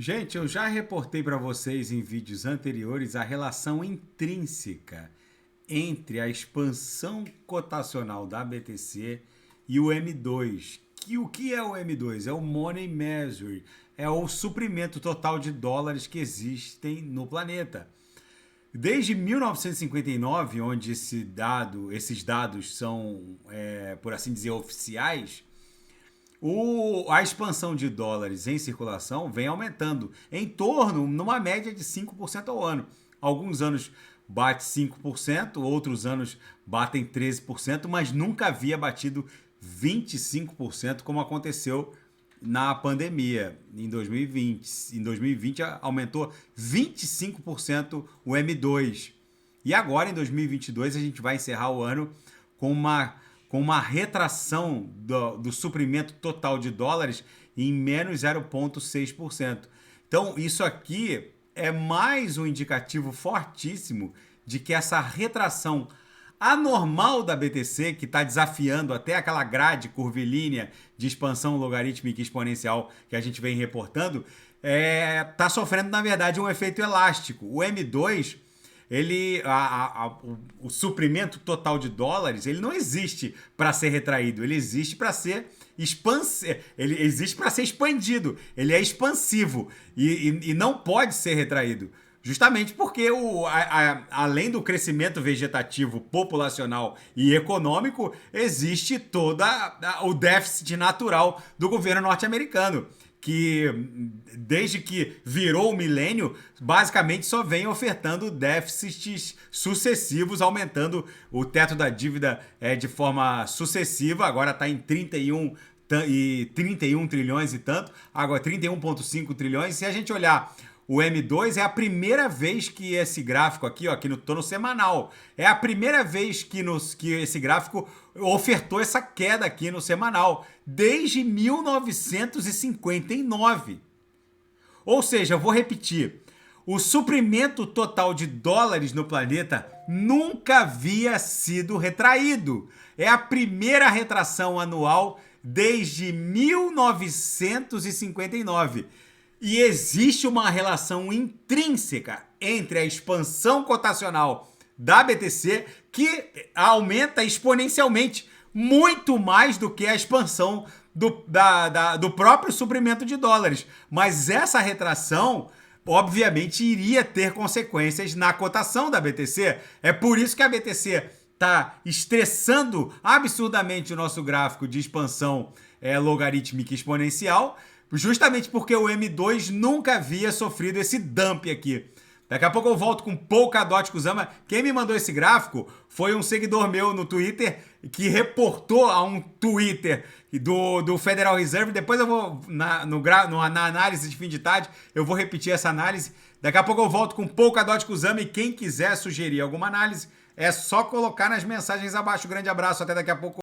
Gente, eu já reportei para vocês em vídeos anteriores a relação intrínseca entre a expansão cotacional da BTC e o M2. O que é o M2? É o Money Measure, é o suprimento total de dólares que existem no planeta. Desde 1959, onde esses dados são, por assim dizer, oficiais, a expansão de dólares em circulação vem aumentando em torno, numa média de 5% ao ano. Alguns anos bate 5%, outros anos batem 13%, mas nunca havia batido 25%, como aconteceu na pandemia em 2020. Em 2020 aumentou 25% o M2. E agora, em 2022, a gente vai encerrar o ano com uma retração do suprimento total de dólares em menos 0,6%. Então, isso aqui é mais um indicativo fortíssimo de que essa retração anormal da BTC, que está desafiando até aquela grade curvilínea de expansão logarítmica exponencial que a gente vem reportando, está sofrendo, na verdade, um efeito elástico. O M2, o suprimento total de dólares, ele não existe para ser retraído, ele existe para ser expandido, ele é expansivo e não pode ser retraído. Justamente porque, além do crescimento vegetativo, populacional e econômico, existe todo o déficit natural do governo norte-americano, que desde que virou o milênio, basicamente só vem ofertando déficits sucessivos, aumentando o teto da dívida de forma sucessiva, agora está em 31 trilhões e tanto, agora 31,5 trilhões. Se a gente olhar o M2, é a primeira vez que esse gráfico aqui, ó, tô no semanal, é a primeira vez que esse gráfico ofertou essa queda aqui no semanal, desde 1959. Ou seja, eu vou repetir, o suprimento total de dólares no planeta nunca havia sido retraído. É a primeira retração anual desde 1959. E existe uma relação intrínseca entre a expansão cotacional da BTC, que aumenta exponencialmente, muito mais do que a expansão do próprio suprimento de dólares. Mas essa retração, obviamente, iria ter consequências na cotação da BTC. É por isso que a BTC está estressando absurdamente o nosso gráfico de expansão logarítmica exponencial, justamente porque o M2 nunca havia sofrido esse dump aqui. Daqui a pouco eu volto com Polkadot Kusama. Quem me mandou esse gráfico foi um seguidor meu no Twitter que reportou a um Twitter do Federal Reserve. Depois eu vou, na análise de fim de tarde, eu vou repetir essa análise. Daqui a pouco eu volto com Polkadot Kusama e quem quiser sugerir alguma análise, é só colocar nas mensagens abaixo. Grande abraço, até daqui a pouco.